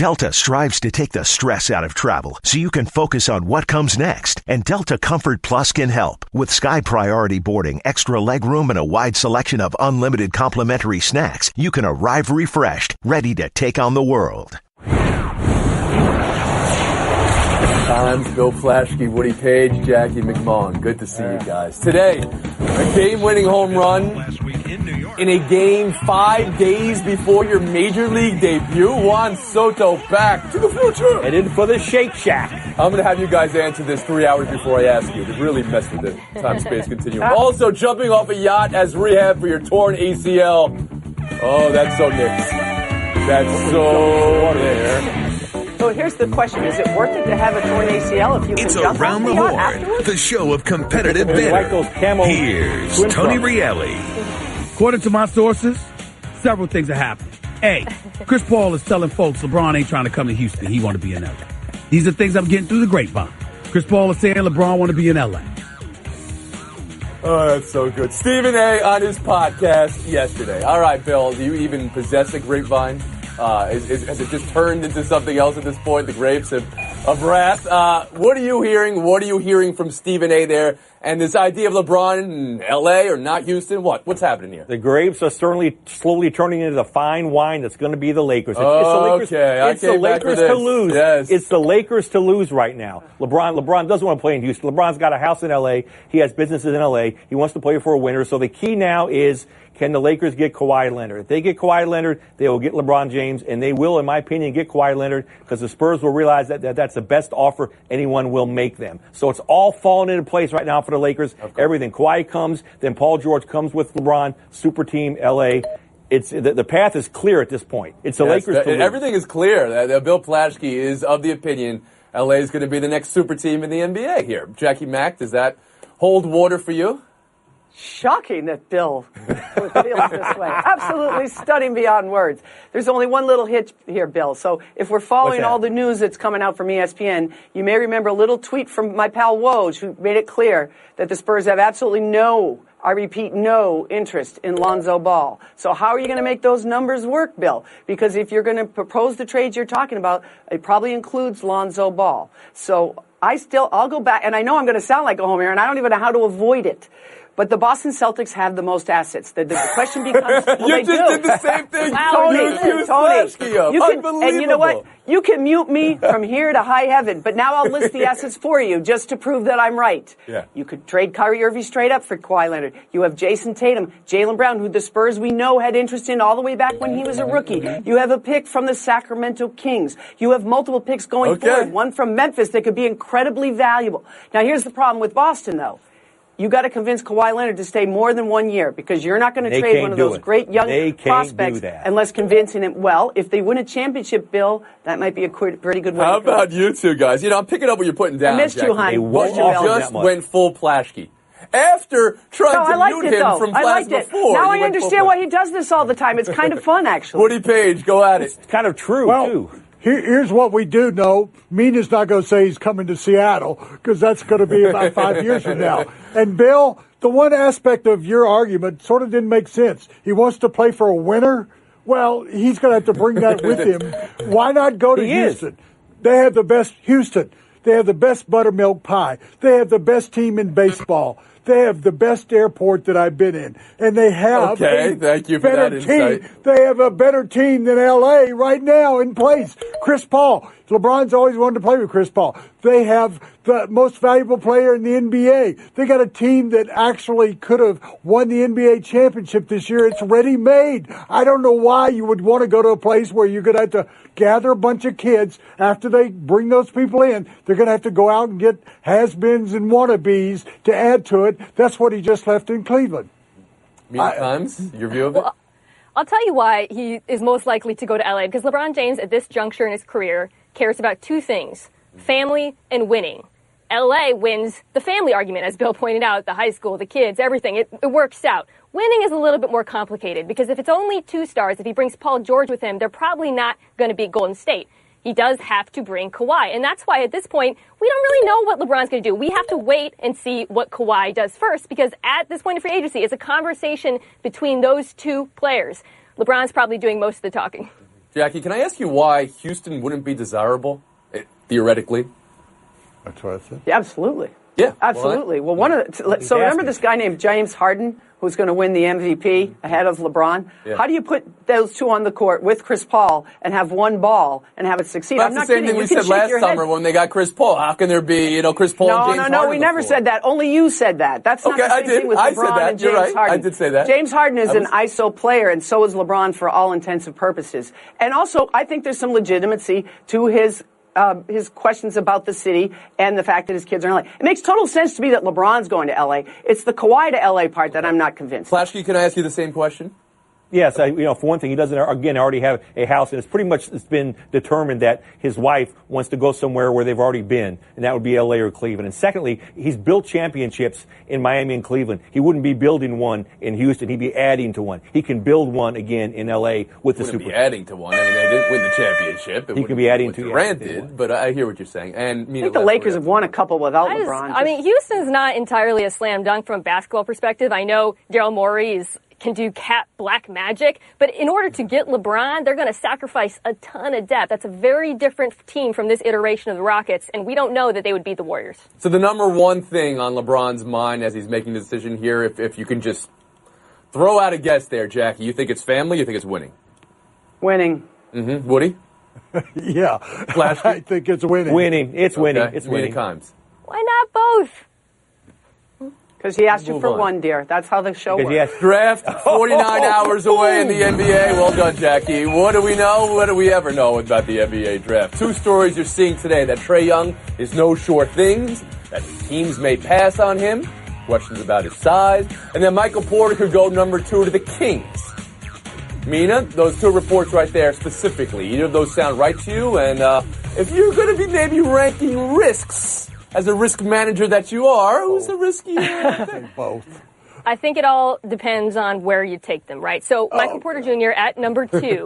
Delta strives to take the stress out of travel so you can focus on what comes next. And Delta Comfort Plus can help. With Sky Priority boarding, extra legroom, and a wide selection of unlimited complimentary snacks, you can arrive refreshed, ready to take on the world. Times, Bill Plaschke, Woody Page, Jackie McMullen. Good to see you guys. Today, a game-winning home run in a game 5 days before your Major League debut. Juan Soto back to the future. And in for the Shake Shack. I'm going to have you guys answer this 3 hours before I ask you. To really mess with the time-space continuum. Also, jumping off a yacht as rehab for your torn ACL. Oh, that's so Knicks. That's so Knicks. So here's the question. Is it worth it to have a torn ACL if you can jump Around the Horn, the show of competitive banter. Here's Tony Reali. According to my sources, several things are happening. A, Chris Paul is telling folks LeBron ain't trying to come to Houston. He want to be in LA. These are things I'm getting through the grapevine. Chris Paul is saying LeBron want to be in LA. Oh, that's so good. Stephen A. on his podcast yesterday. All right, Bill, do you even possess a grapevine? Has it just turned into something else at this point? The grapes of wrath. What are you hearing? What are you hearing from Stephen A. there? And this idea of LeBron in L.A. or not Houston? What's happening here? The grapes are certainly slowly turning into the fine wine that's going to be the Lakers. It's the Lakers to lose. Yes. It's the Lakers to lose right now. LeBron doesn't want to play in Houston. LeBron's got a house in L.A. He has businesses in L.A. He wants to play for a winner. So the key now is, can the Lakers get Kawhi Leonard? If they get Kawhi Leonard, they will get LeBron James, and they will, in my opinion, get Kawhi Leonard because the Spurs will realize that that's the best offer anyone will make them. So it's all falling into place right now for the Lakers. Everything. Kawhi comes, then Paul George comes with LeBron, super team, L.A. It's the path is clear at this point. It's the Lakers to lose. Everything is clear. Bill Plaschke is of the opinion L.A. is going to be the next super team in the NBA here. Jackie Mack, does that hold water for you? Shocking that Bill feels this way. Absolutely stunning beyond words. There's only one little hitch here, Bill. So if we're following all the news that's coming out from ESPN, you may remember a little tweet from my pal Woj, who made it clear that the Spurs have absolutely no interest in Lonzo Ball. So how are you going to make those numbers work, Bill? Because if you're going to propose the trades you're talking about, it probably includes Lonzo Ball. So I'll go back, and I know I'm going to sound like a homer, and I don't even know how to avoid it. But the Boston Celtics have the most assets. The question becomes, you just did the same thing. Tony. And you know what? You can mute me from here to high heaven, but now I'll list the assets for you just to prove that I'm right. Yeah. You could trade Kyrie Irving straight up for Kawhi Leonard. You have Jason Tatum, Jaylen Brown, who the Spurs we know had interest in all the way back when he was a rookie. You have a pick from the Sacramento Kings. You have multiple picks going forward, one from Memphis that could be incredibly valuable. Now, here's the problem with Boston, though. You got to convince Kawhi Leonard to stay more than 1 year because you're not going to trade one of those great young prospects unless convincing him. Well, if they win a championship, Bill, that might be a pretty good way. How about you two guys? I'm picking up what you're putting down. I missed you, hon. Just went full Plaschke. After trying to mute him from class before. Now I understand why he does this all the time. It's kind of fun, actually. Woody Page, go at it. It's kind of true, too. Here's what we do know. Mina's not going to say he's coming to Seattle because that's going to be about 5 years from now. And, Bill, the one aspect of your argument sort of didn't make sense. He wants to play for a winner. Well, he's going to have to bring that with him. Why not go to Houston? They have the best Houston. They have the best buttermilk pie. They have the best team in baseball. They have the best airport that I've been in. And they have thank you for that insight. They have a better team than L.A. right now in place. Chris Paul. LeBron's always wanted to play with Chris Paul. They have the most valuable player in the NBA. They got a team that actually could have won the NBA championship this year. It's ready-made. I don't know why you would want to go to a place where you're going to have to gather a bunch of kids. After they bring those people in, they're going to have to go out and get has-beens and wannabes to add to it. That's what he just left in Cleveland. Times, your view of it? I'll tell you why he is most likely to go to LA, because LeBron James at this juncture in his career cares about two things, family and winning. LA wins the family argument, as Bill pointed out, the high school, the kids, everything. It works out. Winning is a little bit more complicated because if it's only 2 stars, if he brings Paul George with him, they're probably not going to beat Golden State. He does have to bring Kawhi. And that's why at this point, we don't really know what LeBron's going to do. We have to wait and see what Kawhi does first because at this point of free agency, it's a conversation between those two players. LeBron's probably doing most of the talking. Jackie, can I ask you why Houston wouldn't be desirable, theoretically? That's what I said. Yeah, absolutely. Yeah. Absolutely. Well, so remember this guy named James Harden, who's going to win the MVP ahead of LeBron? Yeah. How do you put those two on the court with Chris Paul and have one ball and have it succeed? That's I'm not the same kidding. thing we said last summer when they got Chris Paul. How can there be, Chris Paul and James Harden? No, we never said that. Only you said that. That's not Okay, the same thing with I LeBron said that. and You're James right. Harden. I did say that. James Harden is an ISO player, and so is LeBron for all intents and purposes. And also, I think there's some legitimacy to his questions about the city and the fact that his kids are in LA. It makes total sense to me that LeBron's going to LA. It's the Kawhi to LA part that I'm not convinced. Flashkey, can I ask you the same question? Yes, for one thing, he doesn't already have a house, and it's been determined that his wife wants to go somewhere where they've already been, and that would be L.A. or Cleveland. And secondly, he's built championships in Miami and Cleveland. He wouldn't be building one in Houston; he'd be adding to one. He can build one again in L.A. with the Super. Be adding to one. I mean, they didn't win the championship. He could be adding to. Durant did, but I hear what you're saying. And I think the Lakers have won a couple without LeBron. I mean, Houston's not entirely a slam dunk from a basketball perspective. I know Daryl Morey can do cat black magic, but in order to get LeBron, they're going to sacrifice a ton of depth. That's a very different team from this iteration of the Rockets, and we don't know that they would beat the Warriors. So the number one thing on LeBron's mind as he's making the decision here, if you can just throw out a guess there, Jackie, you think it's family, you think it's winning? Winning. Mm-hmm. Woody? Yeah. Flashkey? I think it's winning. Winning. It's winning. Okay. It's winning. Kimes. Why not both? Because he asked you for one, dear. That's how the show works. Draft 49 hours away in the NBA. Well done, Jackie. What do we know? What do we ever know about the NBA draft? Two stories you're seeing today: that Trae Young is no sure things, that teams may pass on him, questions about his size, and then Michael Porter could go number 2 to the Kings. Mina, those two reports right there specifically, either of those sound right to you? And if you're going to be maybe ranking risks, as a risk manager that you are, who's the riskier? Both. I think it all depends on where you take them, right? So Michael Porter Jr. at number 2,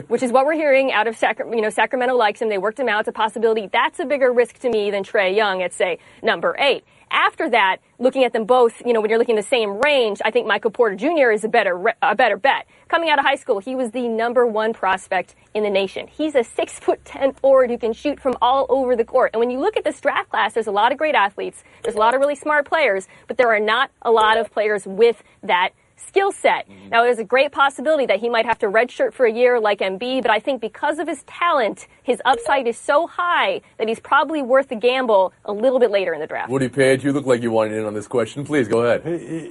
which is what we're hearing out of Sacramento. Sacramento likes him. They worked him out. It's a possibility. That's a bigger risk to me than Trae Young at, say, number 8. After that, looking at them both, when you're looking in the same range, I think Michael Porter Jr. is a better bet. Coming out of high school, he was the number 1 prospect in the nation. He's a 6'10" forward who can shoot from all over the court. And when you look at this draft class, there's a lot of great athletes. There's a lot of really smart players, but there are not a lot of players with that skill set. Now, there's a great possibility that he might have to redshirt for a year like Embiid, but I think because of his talent, his upside is so high that he's probably worth the gamble a little bit later in the draft. Woody Page, you look like you wanted in on this question. Please, go ahead.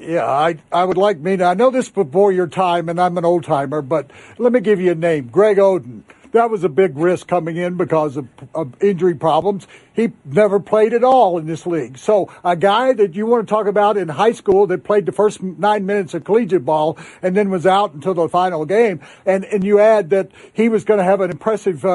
Yeah, I would like Mina. I know this before your time, and I'm an old-timer, but let me give you a name, Greg Oden. That was a big risk coming in because of injury problems. He never played at all in this league. So a guy that you want to talk about in high school that played the first 9 minutes of collegiate ball and then was out until the final game, and you add that he was going to have an impressive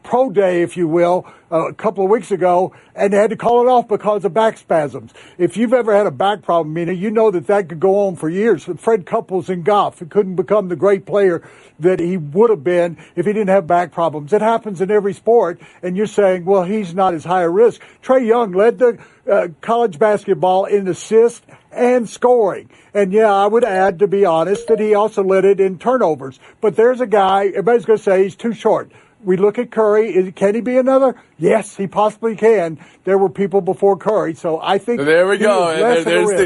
pro day, if you will, a couple of weeks ago, and they had to call it off because of back spasms. If you've ever had a back problem, Mina, you know that could go on for years. Fred Couples in golf, he couldn't become the great player that he would have been if he didn't have back problems. It happens in every sport, and you're saying, well, he's not as high a risk. Trae Young led the college basketball in assists and scoring. And yeah, I would add, to be honest, that he also led it in turnovers. But there's a guy, everybody's going to say he's too short. We look at Curry. Can he be another? Yes, he possibly can. There were people before Curry, so I think there we go.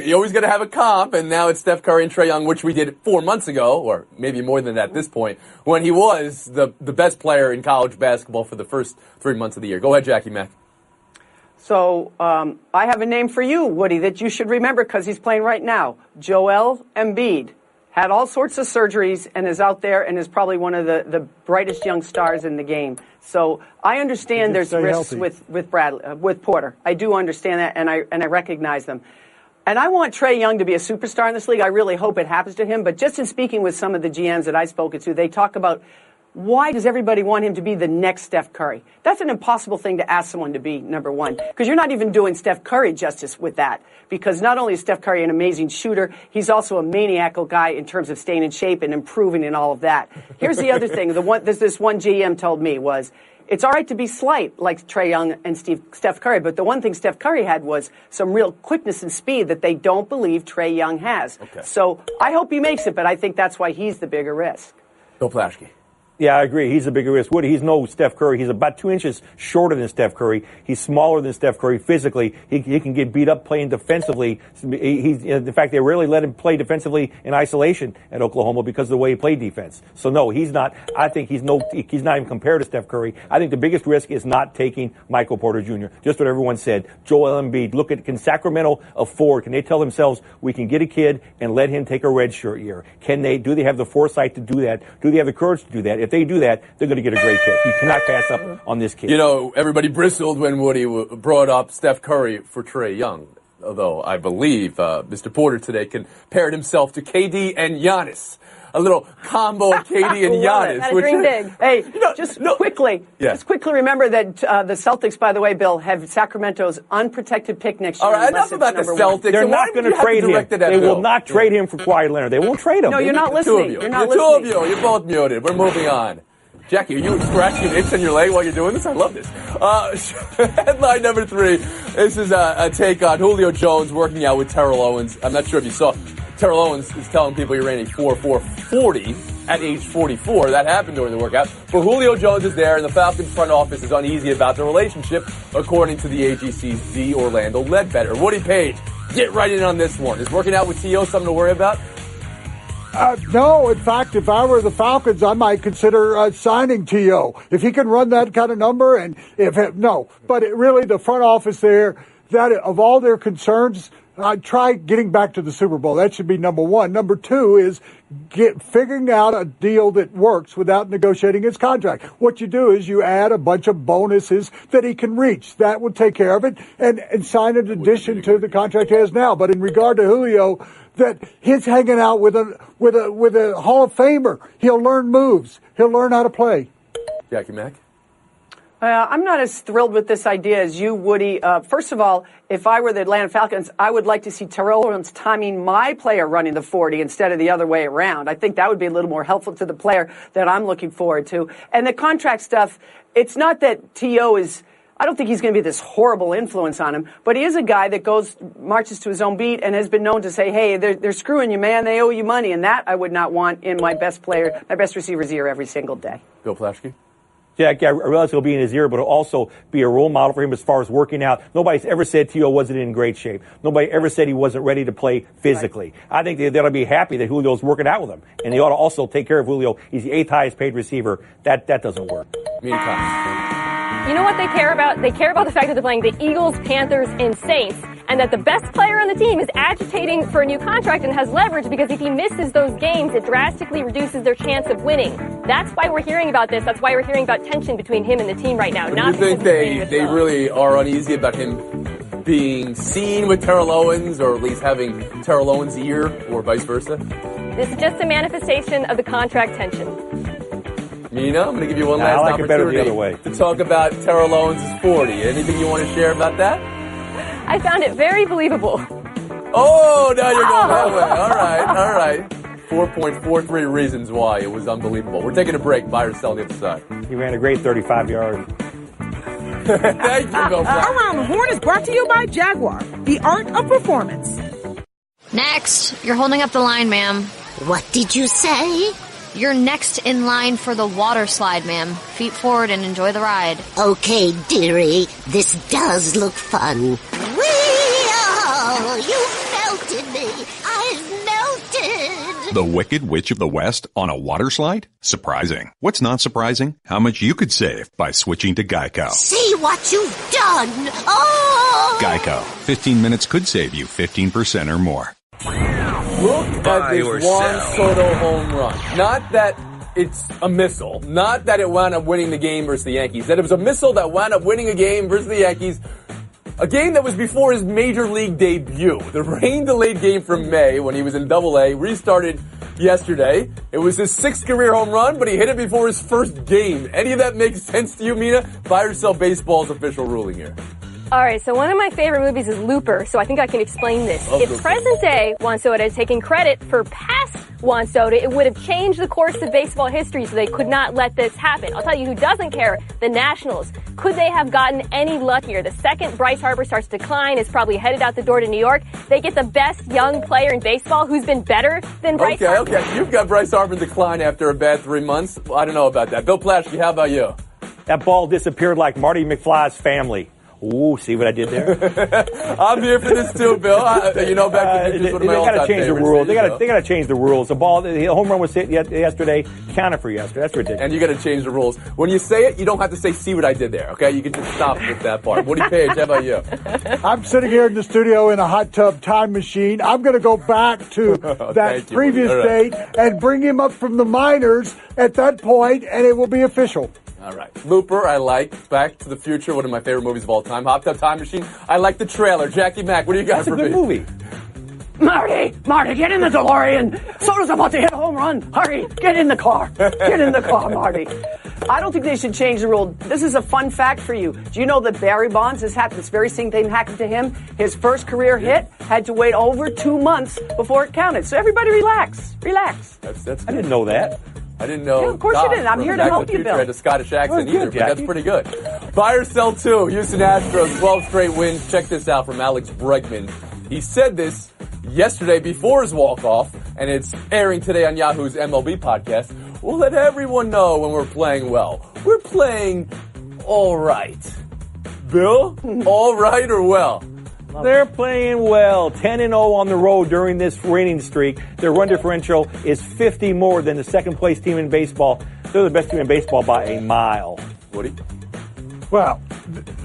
You always got to have a comp, and now it's Steph Curry and Trae Young, which we did 4 months ago, or maybe more than that at this point, when he was the best player in college basketball for the first 3 months of the year. Go ahead, Jackie Mack. So I have a name for you, Woody, that you should remember because he's playing right now. Joel Embiid. Had all sorts of surgeries and is out there and is probably one of the brightest young stars in the game. So I understand there's risks with Porter. I do understand that, and I recognize them. And I want Trae Young to be a superstar in this league. I really hope it happens to him. But just in speaking with some of the GMs that I've spoken to, they talk about why does everybody want him to be the next Steph Curry? That's an impossible thing to ask someone to be, number one, because you're not even doing Steph Curry justice with that. Because not only is Steph Curry an amazing shooter, he's also a maniacal guy in terms of staying in shape and improving and all of that. Here's the other thing. This one GM told me was, it's all right to be slight like Trae Young and Steph Curry, but the one thing Steph Curry had was some real quickness and speed that they don't believe Trae Young has. Okay. So I hope he makes it, but I think that's why he's the bigger risk. Bill Plaschke. Yeah, I agree. He's a bigger risk. Woody, he's no Steph Curry. He's about 2 inches shorter than Steph Curry. He's smaller than Steph Curry physically. He can get beat up playing defensively. In fact, they rarely let him play defensively in isolation at Oklahoma because of the way he played defense. So no, he's not. I think he's not even compared to Steph Curry. I think the biggest risk is not taking Michael Porter Jr. Just what everyone said. Joel Embiid. Look at, can Sacramento afford? Can they tell themselves we can get a kid and let him take a redshirt year? Do they have the foresight to do that? Do they have the courage to do that? If they do that, they're going to get a great pick. You cannot pass up on this kid. You know, everybody bristled when Woody brought up Steph Curry for Trae Young. Although I believe Mr. Porter today compared himself to KD and Giannis. A little combo of KD and Giannis. That is dream big. Hey, just quickly remember that the Celtics, by the way, Bill, have Sacramento's unprotected pick next year. All right, enough about the Celtics. They're not going to trade him. They will not trade him for Kawhi Leonard. They won't trade him. No, you're not listening. You're not listening. The two of you. You're both muted. We're moving on. Jackie, are you scratching an itch on your leg while you're doing this? I love this. Headline number 3. This is a take on Julio Jones working out with Terrell Owens. I'm not sure if you saw. Terrell Owens is telling people he ran a 4.40 at age 44. That happened during the workout. But Julio Jones is there, and the Falcons front office is uneasy about the relationship, according to the AGC's D. Orlando Ledbetter. Woody Page, get right in on this one. Is working out with T.O. something to worry about? No, in fact, if I were the Falcons, I might consider signing T.O. If he can run that kind of number, and but really the front office there, that of all their concerns, try getting back to the Super Bowl. That should be number 1. Number 2 is figuring out a deal that works without negotiating his contract. What you do is you add a bunch of bonuses that he can reach. That will take care of it, and sign in addition to the contract he has now. But in regard to Julio, that he's hanging out with a Hall of Famer. He'll learn moves. He'll learn how to play. Jackie Mack? I'm not as thrilled with this idea as you, Woody. First of all, if I were the Atlanta Falcons, I would like to see Terrell Owens timing my player running the 40 instead of the other way around. I think that would be a little more helpful to the player that I'm looking forward to. And the contract stuff, it's not that T.O. is... I don't think he's going to be this horrible influence on him, but he is a guy that marches to his own beat and has been known to say, hey, they're screwing you, man. They owe you money. And that I would not want in my best receiver's ear every single day. Bill Plaschke? Yeah, I realize he'll be in his ear, but it'll also be a role model for him as far as working out. Nobody's ever said T.O. wasn't in great shape. Nobody ever said he wasn't ready to play physically. Right. I think they ought to be happy that Julio's working out with him. And they ought to also take care of Julio. He's the 8th highest paid receiver. That doesn't work. You know what they care about? They care about the fact that they're playing the Eagles, Panthers, and Saints, and that the best player on the team is agitating for a new contract and has leverage because if he misses those games, it drastically reduces their chance of winning. That's why we're hearing about this. That's why we're hearing about tension between him and the team right now. Do you think they really are uneasy about him being seen with Terrell Owens, or at least having Terrell Owens' ear, or vice versa? This is just a manifestation of the contract tension. Mina, I'm going to give you one last opportunity the other way. to talk about Terrell Owens' 40. Anything you want to share about that? I found it very believable. Oh, now you're going that way. All right. 4.43 reasons why it was unbelievable. We're taking a break. Buy or sell on the other side. He ran a great 35 yards. Thank you, Bill. Around the Horn is brought to you by Jaguar, the art of performance. Next, you're holding up the line, ma'am. What did you say? You're next in line for the water slide, ma'am. Feet forward and enjoy the ride. Okay, dearie. This does look fun. Whee-oh! You melted me. I've melted. The Wicked Witch of the West on a water slide? Surprising. What's not surprising? How much you could save by switching to Geico. See what you've done. Oh! Geico. 15 minutes could save you 15% or more. Look at this Juan Soto home run. Not that it's a missile. Not that it wound up winning the game versus the Yankees. That it was a missile that wound up winning a game versus the Yankees. A game that was before his major league debut. The rain-delayed game from May when he was in Double-A restarted yesterday. It was his 6th career home run, but he hit it before his first game. Any of that make sense to you, Mina? Buy or sell baseball's official ruling here. All right, so one of my favorite movies is Looper, so I think I can explain this. In present day, Juan Soto is taking credit for past Juan Soto. It would have changed the course of baseball history, so they could not let this happen. I'll tell you who doesn't care, the Nationals. Could they have gotten any luckier? The second Bryce Harper starts to decline, is probably headed out the door to New York. They get the best young player in baseball who's been better than Bryce Harper. Okay. You've got Bryce Harper in decline after a bad 3 months. Well, I don't know about that. Bill Plaschke, how about you? That ball disappeared like Marty McFly's family. Ooh, see what I did there? I'm here for this too, Bill. Back to one of my they got to change the rules. They got to change the rules. The home run was hit yesterday, counted for yesterday. That's ridiculous. And you got to change the rules. When you say it, you don't have to say, "See what I did there." Okay, you can just stop with that part. Woody Page, how about you? I'm sitting here in the studio in a hot tub time machine. I'm going to go back to that previous date and bring him up from the minors at that point, and it will be official. All right. Looper, I like. Back to the Future, one of my favorite movies of all time. Hot Tub Time Machine, I like the trailer. Jackie Mack, what do you got for me? That's a good movie. Marty, get in the DeLorean. Soto's about to hit a home run. Hurry, get in the car. Get in the car, Marty. I don't think they should change the rule. This is a fun fact for you. Do you know that Barry Bonds has happened? This very same thing happened to him. His first career hit had to wait over 2 months before it counted. So everybody relax. That's I didn't know that. I didn't know. Yeah, of course you didn't. I'm here to help you, Bill. Had a Scottish accent Good, either, but that's pretty good. Buy or sell 2. Houston Astros, 12 straight wins. Check this out from Alex Bregman. He said this yesterday before his walk-off, and it's airing today on Yahoo's MLB podcast. We'll let everyone know when we're playing well. We're playing all right. Bill, all right or well? They're playing well. 10-0 on the road during this winning streak. Their run differential is 50 more than the second-place team in baseball. They're the best team in baseball by a mile. Woody? Well,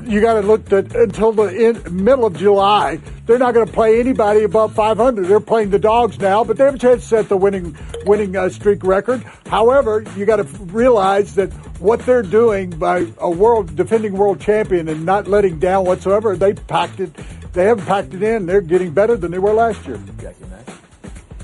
you got to look at until the middle of July. They're not going to play anybody above 500. They're playing the Dogs now, but they have a chance to set the winning streak record. However, you got to realize that what they're doing by defending world champion and not letting down whatsoever, they haven't packed it in. They're getting better than they were last year.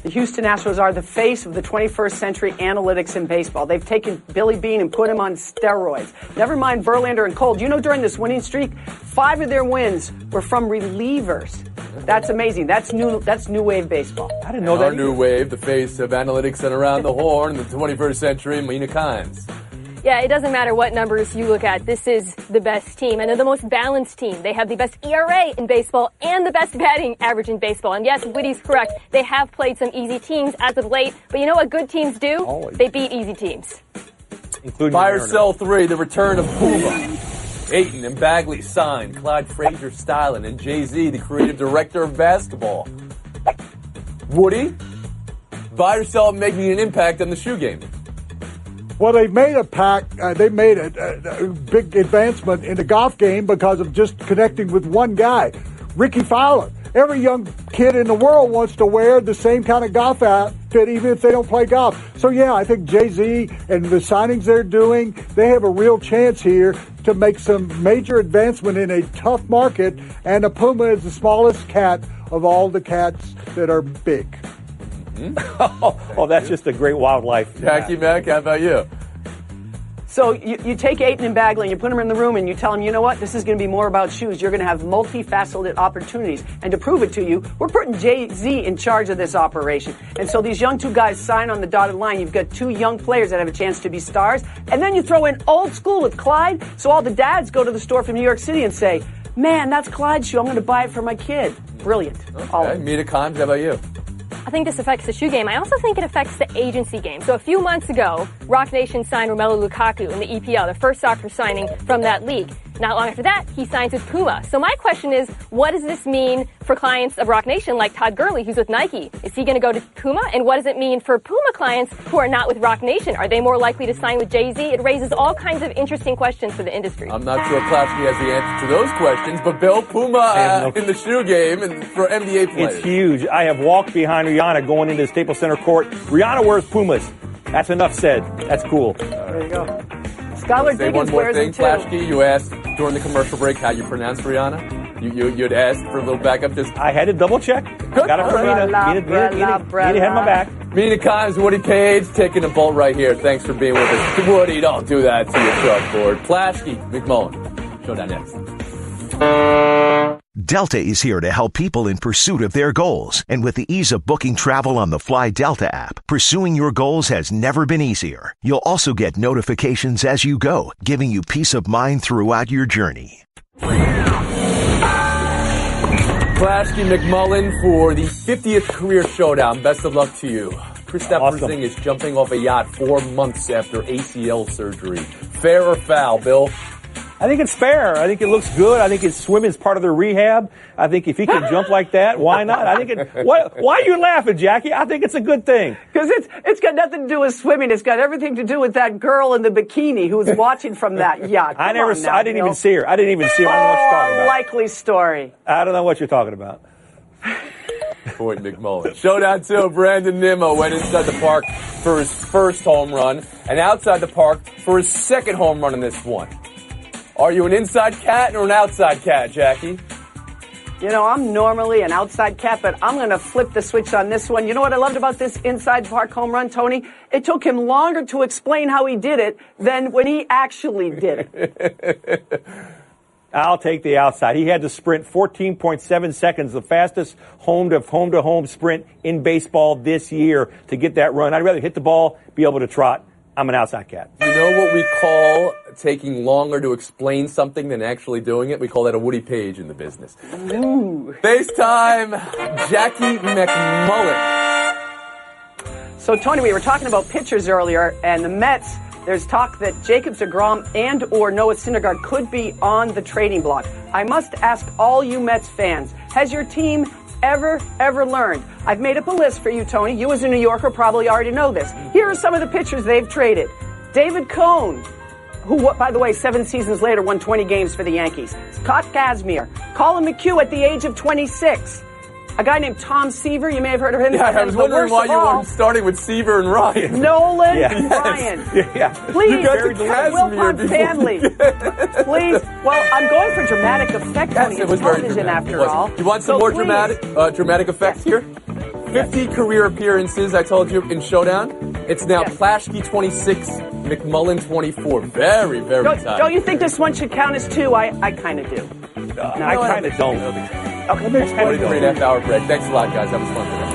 The Houston Astros are the face of the 21st century analytics in baseball. They've taken Billy Beane and put him on steroids. Never mind Verlander and Cole. Do you know during this winning streak, 5 of their wins were from relievers? That's amazing. That's new wave baseball. I didn't know that. Our new wave, the face of analytics and around the horn, the 21st century, Mina Kimes. Yeah, it doesn't matter what numbers you look at. This is the best team, and they're the most balanced team. They have the best ERA in baseball and the best batting average in baseball. And yes, Witty's correct. They have played some easy teams as of late, but you know what good teams do? Always. They beat easy teams. Including Buy or sell 3, the return of Puma. Ayton and Bagley signed. Clyde Frazier-Stylen and Jay-Z, the creative director of basketball. Woody, buy or sell making an impact on the shoe game. Well, they made they made a big advancement in the golf game because of just connecting with one guy, Ricky Fowler. Every young kid in the world wants to wear the same kind of golf outfit, even if they don't play golf. So, yeah, I think Jay-Z and the signings they're doing, they have a real chance here to make some major advancement in a tough market. And a puma is the smallest cat of all the cats that are big. Oh, that's just a great wildlife. Jackie Mack, how about you? So you take Ayton and Bagley and you put them in the room and you tell them, you know what, this is going to be more about shoes. You're going to have multifaceted opportunities. And to prove it to you, we're putting Jay-Z in charge of this operation. And so these young 2 guys sign on the dotted line. You've got 2 young players that have a chance to be stars. And then you throw in old school with Clyde. So all the dads go to the store from New York City and say, man, that's Clyde's shoe. I'm going to buy it for my kid. Brilliant. Okay. Mina Kimes, how about you? I think this affects the shoe game. I also think it affects the agency game. So a few months ago, Roc Nation signed Romelu Lukaku in the EPL, the first soccer signing from that league. Not long after that, he signs with Puma. So my question is, what does this mean for clients of Roc Nation like Todd Gurley, who's with Nike? Is he going to go to Puma? And what does it mean for Puma clients who are not with Roc Nation? Are they more likely to sign with Jay-Z? It raises all kinds of interesting questions for the industry. I'm not sure Plaschke has the answer to those questions, but Bill, Puma in the shoe game and for NBA players. It's huge. I have walked behind Rihanna going into the Staples Center court. Rihanna wears Pumas. That's enough said. That's cool. There you go. Skylar Diggins wears them too. Plaschke, you asked during the commercial break how you pronounce Rihanna. You'd asked for a little backup. I had to double check. Got it from Mina. Mina had my back. Mina Kimes, Woody Page, taking a bolt right here. Thanks for being with us. Woody, don't do that to your chalkboard. Plaschke, McMullen. Showdown next. Delta is here to help people in pursuit of their goals. And with the ease of booking travel on the Fly Delta app, pursuing your goals has never been easier. You'll also get notifications as you go, giving you peace of mind throughout your journey. Plaschke McMullen for the 50th career showdown. Best of luck to you. Kristaps Awesome. Porzingis jumping off a yacht 4 months after ACL surgery. Fair or foul, Bill? I think it's fair. I think it looks good. I think his swimming's part of the rehab. I think if he can jump like that, why not? I think why are you laughing, Jackie? I think it's a good thing. Because it's got nothing to do with swimming. It's got everything to do with that girl in the bikini who's watching from that yacht. I didn't even see her. I didn't even see her. I don't know what you're talking about. Likely story. I don't know what you're talking about. Point McMullen. Showdown 2, Brandon Nimmo went inside the park for his first home run and outside the park for his second home run in this one. Are you an inside cat or an outside cat, Jackie? You know, I'm normally an outside cat, but I'm going to flip the switch on this one. You know what I loved about this inside park home run, Tony? It took him longer to explain how he did it than when he actually did it. I'll take the outside. He had to sprint 14.7 seconds, the fastest home-to-home sprint in baseball this year to get that run. I'd rather hit the ball, be able to trot. I'm an outside cat. You know what we call taking longer to explain something than actually doing it? We call that a Woody Page in the business. Ooh. FaceTime, Jackie McMullen. So, Tony, we were talking about pitchers earlier, and the Mets, there's talk that Jacob deGrom and or Noah Syndergaard could be on the trading block. I must ask all you Mets fans, has your team ever learned? I've made up a list for you, Tony. You as a New Yorker probably already know this. Here are some of the pitchers they've traded. David Cohn, who, by the way, 7 seasons later won 20 games for the Yankees. Scott Kazmir. Colin McHugh at the age of 26. A guy named Tom Seaver, you may have heard of him. Yeah, I was wondering why you weren't starting with Seaver and Ryan. Nolan Ryan. Yeah. Please, the Wilpon family. Please. Well, I'm going for dramatic effect, Tony. It's television after all. You want some more dramatic effects here? 50 career appearances, I told you, in Showdown. It's now Plaschke 26, McMullen 24. Very, very tight. Don't you think this one should count as 2? I kind of do. I kind of don't. Okay, let's take a 3.5 hour break. Thanks a lot, guys. That was fun today.